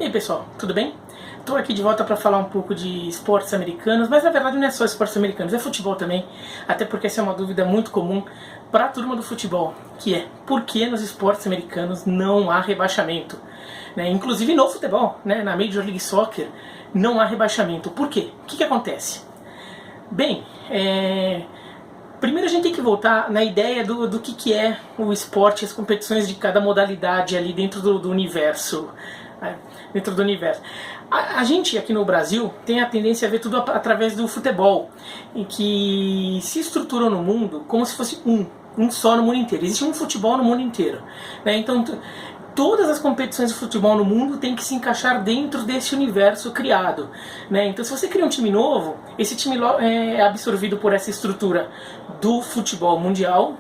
E aí pessoal, tudo bem? Estou aqui de volta para falar um pouco de esportes americanos, mas na verdade não é só esportes americanos, é futebol também, até porque essa é uma dúvida muito comum para a turma do futebol, que é por que nos esportes americanos não há rebaixamento? Inclusive no futebol, na Major League Soccer, não há rebaixamento. Por quê? O que acontece? Bem, primeiro a gente tem que voltar na ideia do que é o esporte, as competições de cada modalidade ali dentro do universo. Dentro do universo. A gente aqui no Brasil tem a tendência a ver tudo através do futebol, em que se estruturou no mundo como se fosse um só no mundo inteiro. Existe um futebol no mundo inteiro. Então todas as competições de futebol no mundo têm que se encaixar dentro desse universo criado. Então se você cria um time novo, esse time é absorvido por essa estrutura do futebol mundial,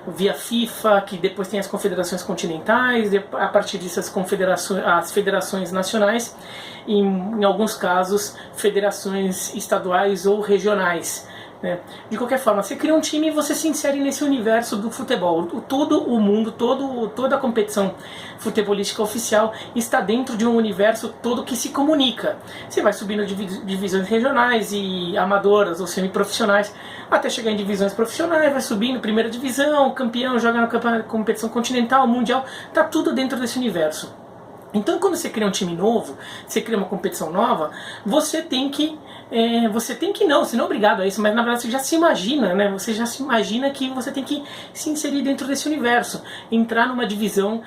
via FIFA, que depois tem as confederações continentais, a partir disso as federações nacionais, e em alguns casos federações estaduais ou regionais. De qualquer forma, você cria um time e você se insere nesse universo do futebol. Todo o mundo, toda a competição futebolística oficial está dentro de um universo todo que se comunica. Você vai subindo divisões regionais e amadoras ou semiprofissionais, até chegar em divisões profissionais, vai subindo, primeira divisão, campeão, joga na competição continental, mundial, está tudo dentro desse universo. Então quando você cria um time novo, você cria uma competição nova, você tem que não, você não é obrigado a isso, mas na verdade você já se imagina, você já se imagina que você tem que se inserir dentro desse universo, entrar numa divisão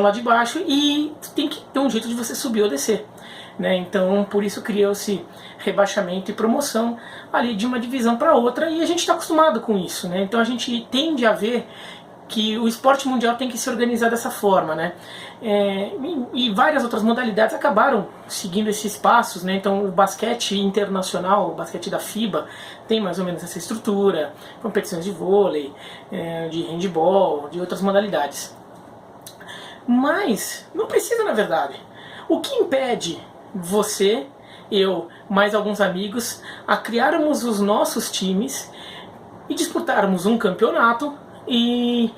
lá de baixo, e tem que ter um jeito de você subir ou descer. Então por isso criou-se rebaixamento e promoção ali de uma divisão para outra, e a gente está acostumado com isso, então a gente tende a ver que o esporte mundial tem que se organizar dessa forma, e várias outras modalidades acabaram seguindo esses passos, Então o basquete internacional, o basquete da FIBA, tem mais ou menos essa estrutura, competições de vôlei, de handball, de outras modalidades. Mas não precisa, na verdade. O que impede você, eu, mais alguns amigos, a criarmos os nossos times e disputarmos um campeonato? E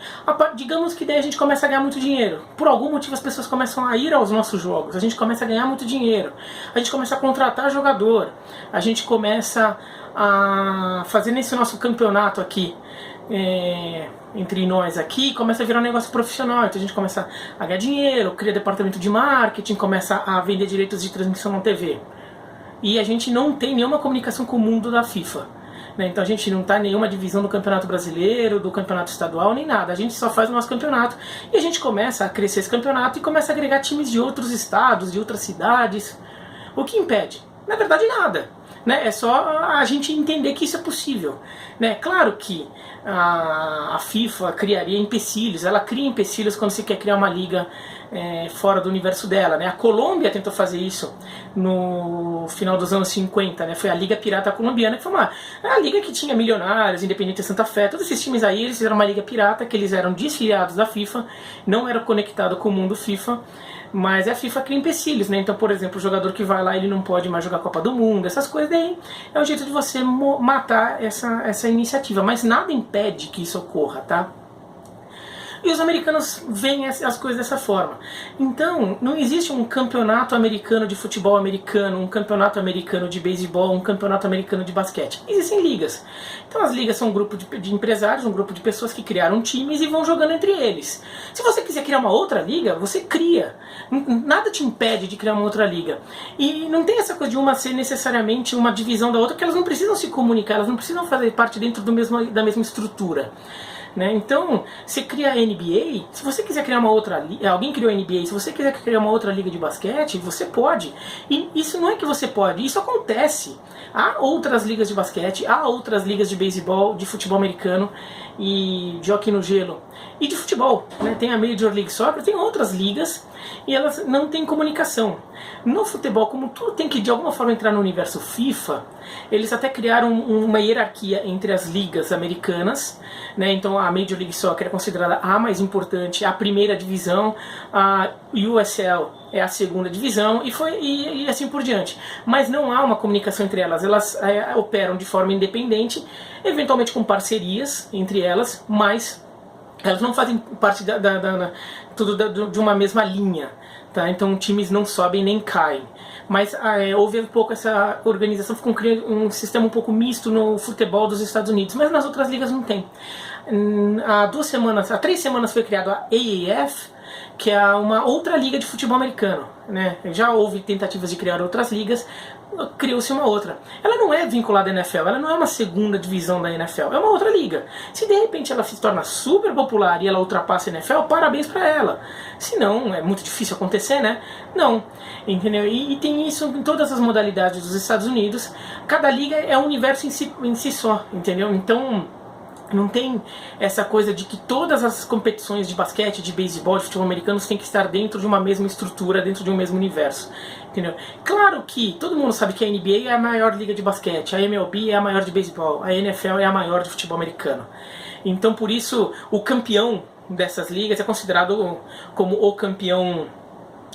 digamos que daí a gente começa a ganhar muito dinheiro. Por algum motivo as pessoas começam a ir aos nossos jogos, a gente começa a ganhar muito dinheiro, a gente começa a contratar jogador, a gente começa a fazer nesse nosso campeonato aqui, entre nós aqui, começa a virar um negócio profissional. Então a gente começa a ganhar dinheiro, cria departamento de marketing, começa a vender direitos de transmissão na TV. E a gente não tem nenhuma comunicação com o mundo da FIFA. Então a gente não está em nenhuma divisão do Campeonato Brasileiro, do Campeonato Estadual, nem nada. A gente só faz o nosso campeonato e a gente começa a crescer esse campeonato e começa a agregar times de outros estados, de outras cidades. O que impede? Na verdade nada. É só a gente entender que isso é possível. Claro que a FIFA criaria empecilhos, ela cria empecilhos quando você quer criar uma liga fora do universo dela. A Colômbia tentou fazer isso no final dos anos 50, foi a Liga Pirata Colombiana, que foi a liga que tinha Milionários, Independiente Santa Fé, todos esses times aí, eles fizeram uma liga pirata, que eles eram desfiliados da FIFA, não eram conectados com o mundo FIFA, mas a FIFA cria empecilhos, Então, por exemplo, o jogador que vai lá, ele não pode mais jogar a Copa do Mundo, essas coisas daí é um jeito de você matar essa iniciativa, mas nada impede que isso ocorra, tá? E os americanos veem as coisas dessa forma. Então, não existe um campeonato americano de futebol americano, um campeonato americano de beisebol, um campeonato americano de basquete. Existem ligas. Então as ligas são um grupo de empresários, um grupo de pessoas que criaram times e vão jogando entre eles. Se você quiser criar uma outra liga, você cria. Nada te impede de criar uma outra liga. E não tem essa coisa de uma ser necessariamente uma divisão da outra, porque elas não precisam se comunicar, elas não precisam fazer parte dentro da mesma estrutura. Então, você cria a NBA, se você quiser criar uma outra liga, alguém criou a NBA, se você quiser criar uma outra liga de basquete, você pode. E isso não é que você pode, isso acontece. Há outras ligas de basquete, há outras ligas de beisebol, de futebol americano e de hóquei no gelo e de futebol. Tem a Major League Soccer, tem outras ligas e elas não têm comunicação. No futebol, como tudo tem que de alguma forma entrar no universo FIFA, eles até criaram uma hierarquia entre as ligas americanas, Então a Major League Soccer é considerada a mais importante, a primeira divisão, a USL é a segunda divisão e assim por diante. Mas não há uma comunicação entre elas, elas operam de forma independente, eventualmente com parcerias entre elas, mas elas não fazem parte de uma mesma linha, tá? Então times não sobem nem caem. Mas houve um pouco essa organização, ficou um sistema um pouco misto no futebol dos Estados Unidos, mas nas outras ligas não tem. Há 3 semanas foi criado a AAF, que é uma outra liga de futebol americano, né? Já houve tentativas de criar outras ligas, criou-se uma outra. Ela não é vinculada à NFL, ela não é uma segunda divisão da NFL, é uma outra liga. Se de repente ela se torna super popular e ela ultrapassa a NFL, parabéns para ela. Se não, é muito difícil acontecer, né? Não, entendeu? E tem isso em todas as modalidades dos Estados Unidos. Cada liga é um universo em si só, entendeu? Então não tem essa coisa de que todas as competições de basquete, de beisebol, de futebol americano têm que estar dentro de uma mesma estrutura, dentro de um mesmo universo. Entendeu? Claro que todo mundo sabe que a NBA é a maior liga de basquete, a MLB é a maior de beisebol, a NFL é a maior de futebol americano. Então por isso o campeão dessas ligas é considerado como o campeão,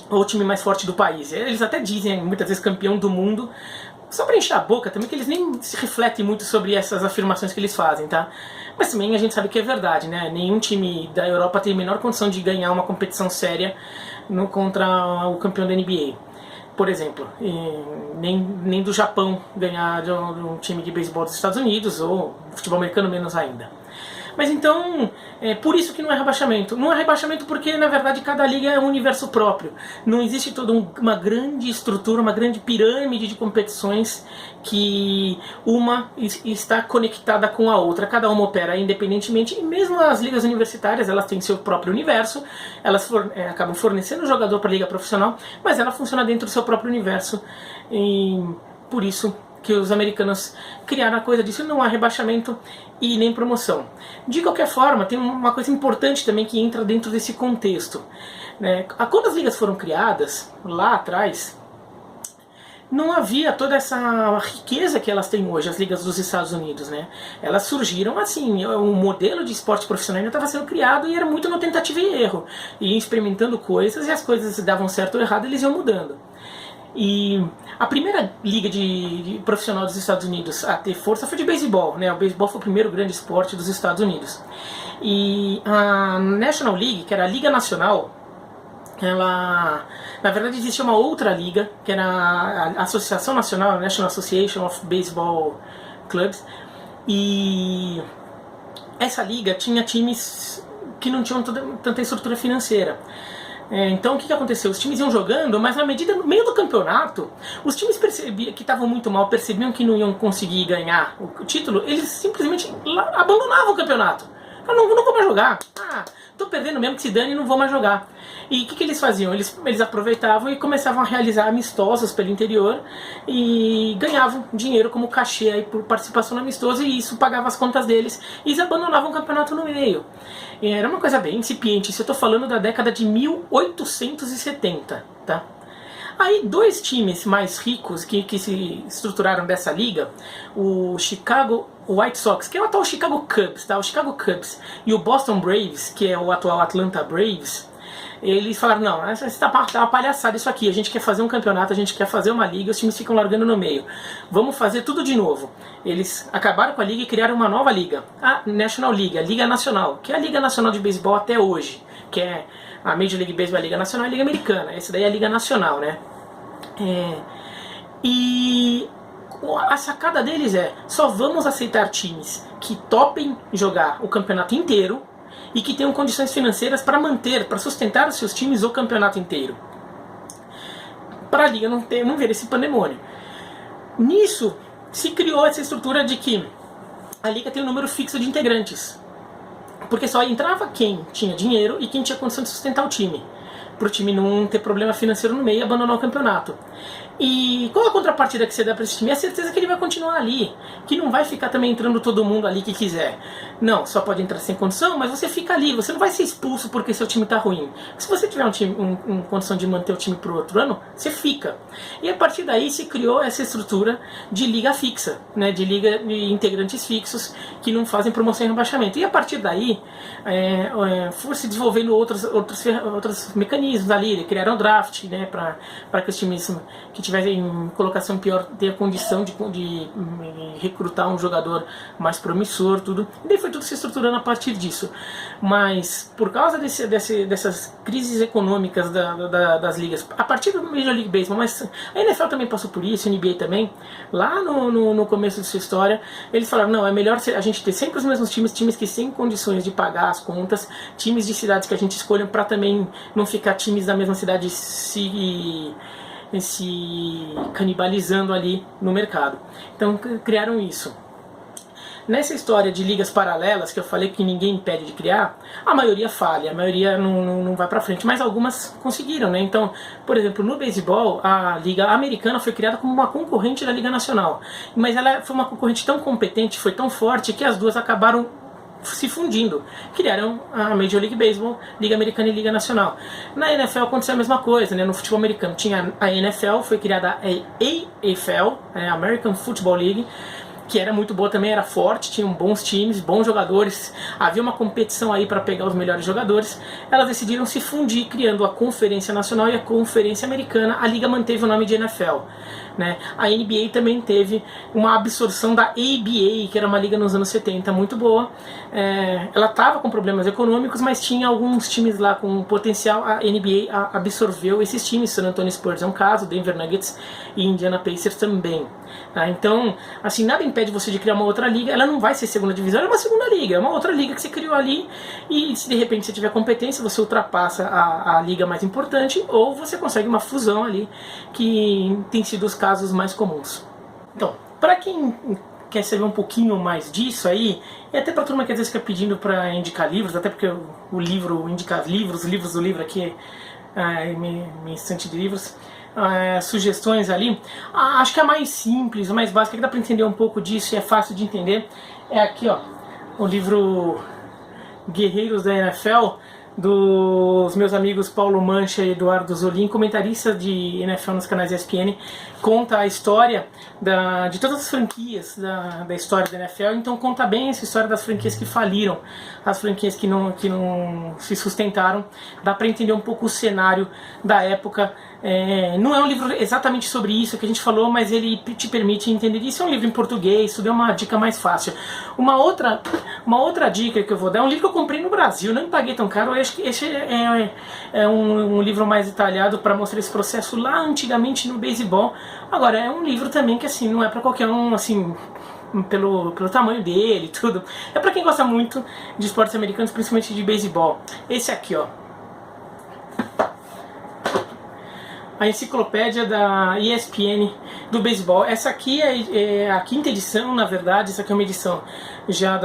o time mais forte do país. Eles até dizem muitas vezes campeão do mundo, só pra encher a boca também, que eles nem se refletem muito sobre essas afirmações que eles fazem, tá? Mas também a gente sabe que é verdade, né? Nenhum time da Europa tem a menor condição de ganhar uma competição séria contra o campeão da NBA, por exemplo. Nem do Japão ganhar de um time de beisebol dos Estados Unidos, ou futebol americano menos ainda. Mas então, é por isso que não é rebaixamento. Não é rebaixamento porque, na verdade, cada liga é um universo próprio. Não existe toda uma grande estrutura, uma grande pirâmide de competições que uma está conectada com a outra. Cada uma opera independentemente. E mesmo as ligas universitárias, elas têm seu próprio universo. Elas acabam fornecendo jogador para a liga profissional, mas ela funciona dentro do seu próprio universo. E por isso que os americanos criaram a coisa disso. Não há rebaixamento e nem promoção. De qualquer forma, tem uma coisa importante também que entra dentro desse contexto, né? Quando as ligas foram criadas, lá atrás, não havia toda essa riqueza que elas têm hoje, as ligas dos Estados Unidos, né? Elas surgiram assim, um modelo de esporte profissional ainda estava sendo criado e era muito no tentativa e erro. E experimentando coisas, e as coisas davam certo ou errado, eles iam mudando. E a primeira liga de profissional dos Estados Unidos a ter força foi de beisebol, né? O beisebol foi o primeiro grande esporte dos Estados Unidos. E a National League, que era a Liga Nacional, ela, na verdade, existia uma outra liga, que era a Associação Nacional, a National Association of Baseball Clubs, e essa liga tinha times que não tinham tanta estrutura financeira. Então o que aconteceu? Os times iam jogando, mas na medida, no meio do campeonato, os times que estavam muito mal, percebiam que não iam conseguir ganhar o título, eles simplesmente abandonavam o campeonato. Não vou mais jogar. Tô perdendo mesmo, que se dane, não vou mais jogar. E o que eles faziam? Eles aproveitavam e começavam a realizar amistosos pelo interior e ganhavam dinheiro como cachê aí por participação no amistoso, e isso pagava as contas deles, e eles abandonavam o campeonato no meio. E era uma coisa bem incipiente, isso eu tô falando da década de 1870, tá? Aí 2 times mais ricos que se estruturaram dessa liga, o Chicago White Sox, que é o atual Chicago Cubs, tá? O Chicago Cubs e o Boston Braves, que é o atual Atlanta Braves, eles falaram, não, isso tá uma palhaçada isso aqui, a gente quer fazer um campeonato, a gente quer fazer uma liga, os times ficam largando no meio, vamos fazer tudo de novo. Eles acabaram com a liga e criaram uma nova liga, a National League, a Liga Nacional, que é a Liga Nacional de Beisebol até hoje, que é a Major League Baseball, a Liga Nacional e a Liga Americana. Essa daí é a Liga Nacional, né? E a sacada deles é, só vamos aceitar times que topem jogar o campeonato inteiro e que tenham condições financeiras para sustentar os seus times o campeonato inteiro, para a liga não ver esse pandemônio. Nisso se criou essa estrutura de que a liga tem um número fixo de integrantes, porque só entrava quem tinha dinheiro e quem tinha condição de sustentar o time, para o time não ter problema financeiro no meio e abandonar o campeonato. E qual a contrapartida que você dá para esse time? É a certeza que ele vai continuar ali, que não vai ficar também entrando todo mundo ali que quiser. Não, só pode entrar sem condição, mas você fica ali, você não vai ser expulso porque seu time está ruim. Se você tiver uma condição de manter o time para o outro ano, você fica. E a partir daí se criou essa estrutura de liga fixa, né, de liga de integrantes fixos que não fazem promoção e rebaixamento. E a partir daí for se desenvolvendo outros mecanismos mecanismos ali, criaram draft, né, para que os times que tivessem em colocação pior tenham a condição de recrutar um jogador mais promissor, tudo. E daí foi tudo se estruturando a partir disso. Mas por causa dessas crises econômicas das ligas, a partir do Major League Baseball, mas a NFL também passou por isso, a NBA também, lá no começo de sua história, eles falaram, não, é melhor a gente ter sempre os mesmos times que têm condições de pagar as contas, times de cidades que a gente escolha para também não ficar times da mesma cidade se canibalizando ali no mercado. Então criaram isso. Nessa história de ligas paralelas, que eu falei que ninguém impede de criar, a maioria falha, a maioria não vai pra frente, mas algumas conseguiram, né? Então, por exemplo, no beisebol, a Liga Americana foi criada como uma concorrente da Liga Nacional, mas ela foi uma concorrente tão competente, foi tão forte, que as duas acabaram se fundindo, criaram a Major League Baseball, Liga Americana e Liga Nacional. Na NFL aconteceu a mesma coisa, né? No futebol americano tinha a NFL, foi criada a AFL, a American Football League, que era muito boa também, era forte, tinham bons times, bons jogadores, havia uma competição aí para pegar os melhores jogadores. Elas decidiram se fundir, criando a Conferência Nacional e a Conferência Americana. A liga manteve o nome de NFL, né? A NBA também teve uma absorção da ABA, que era uma liga nos anos 70 muito boa. Ela estava com problemas econômicos, mas tinha alguns times lá com potencial. A NBA absorveu esses times, San Antonio Spurs é um caso, Denver Nuggets e Indiana Pacers também. Então, assim, nada impede você de criar uma outra liga. Ela não vai ser segunda divisão, ela é uma segunda liga, é uma outra liga que você criou ali, e se de repente você tiver competência, você ultrapassa a liga mais importante, ou você consegue uma fusão ali, que tem sido os casos mais comuns. Então, para quem quer saber um pouquinho mais disso aí, e até para a turma que às vezes fica pedindo para indicar livros, até porque o livro indica livros do livro aqui, minha estante de livros, sugestões ali, acho que a mais simples, a mais básica, que dá para entender um pouco disso e é fácil de entender, é aqui, ó, o livro Guerreiros da NFL, dos meus amigos Paulo Mancha e Eduardo Zolim, comentaristas de NFL nos canais ESPN. Conta a história de todas as franquias da história da NFL, então conta bem essa história das franquias que faliram, as franquias que não se sustentaram. Dá para entender um pouco o cenário da época. Não é um livro exatamente sobre isso que a gente falou, mas ele te permite entender isso. É um livro em português, tudo é uma dica mais fácil. Uma outra dica que eu vou dar é um livro que eu comprei no Brasil, não paguei tão caro. Eu acho que esse é um livro mais detalhado para mostrar esse processo lá antigamente no beisebol. Agora, é um livro também que assim não é para qualquer um, assim, pelo tamanho dele e tudo. É para quem gosta muito de esportes americanos, principalmente de beisebol. Esse aqui, ó. A enciclopédia da ESPN do beisebol. Essa aqui é a quinta edição, na verdade. Essa aqui é uma edição já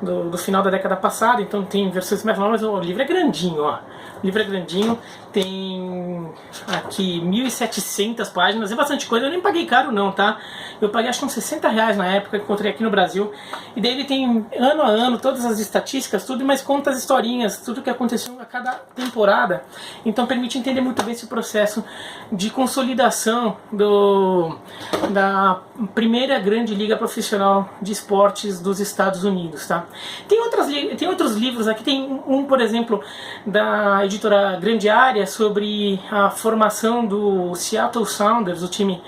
do final da década passada, então tem versões mais novas. O livro é grandinho, ó. O livro é grandinho, tem aqui 1.700 páginas, é bastante coisa. Eu nem paguei caro não, tá? Eu paguei acho que uns R$60 na época, encontrei aqui no Brasil. E daí ele tem ano a ano todas as estatísticas, tudo, mas conta as historinhas, tudo que aconteceu a cada temporada. Então permite entender muito bem esse processo de consolidação da primeira grande liga profissional de esportes dos Estados Unidos, tá? Tem outros livros aqui, tem um, por exemplo, da editora Grande Área, sobre a formação do Seattle Sounders, o time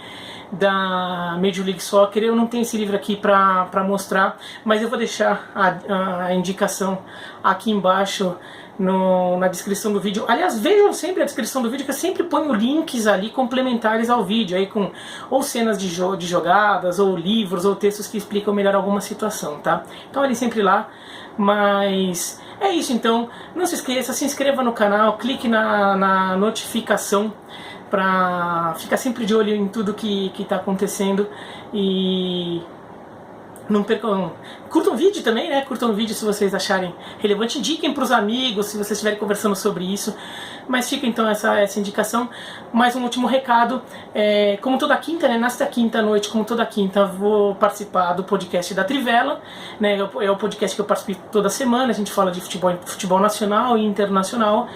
da Major League Soccer. Eu não tenho esse livro aqui para mostrar, mas eu vou deixar a indicação aqui embaixo na descrição do vídeo. Aliás, vejam sempre a descrição do vídeo, que eu sempre ponho links ali complementares ao vídeo, aí com ou cenas de jogadas, ou livros, ou textos que explicam melhor alguma situação, tá? Então olhem sempre lá. Mas é isso, então não se esqueça, se inscreva no canal, clique na notificação para ficar sempre de olho em tudo que está acontecendo. E não percam, curtam o vídeo também, né? Curtam o vídeo se vocês acharem relevante, indiquem para os amigos se vocês estiverem conversando sobre isso. Mas fica então essa indicação. Mais um último recado, como toda quinta, né? Nesta quinta noite, como toda quinta, vou participar do podcast da Trivela, né? É o podcast que eu participo toda semana. A gente fala de futebol nacional e internacional.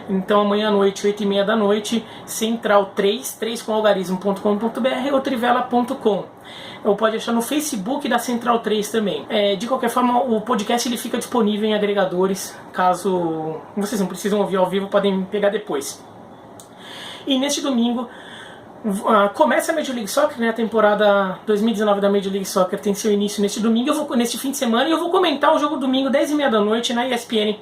Então amanhã à noite, 8h30 da noite, Central 3 com algarismo.com.br ou trivela.com. Ou pode achar no Facebook da Central 3 também. De qualquer forma, o podcast ele fica disponível em agregadores, caso vocês não precisam ouvir ao vivo, podem pegar depois. E neste domingo começa a Major League Soccer, né? A temporada 2019 da Major League Soccer tem seu início neste domingo, neste fim de semana, e eu vou comentar o jogo domingo, 10h30 da noite, na ESPN,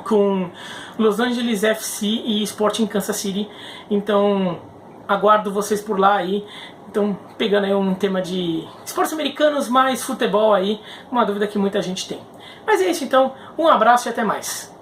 com Los Angeles FC e Sporting Kansas City. Então, aguardo vocês por lá aí. Então, pegando aí um tema de esportes americanos mais futebol aí, uma dúvida que muita gente tem. Mas é isso então, um abraço e até mais.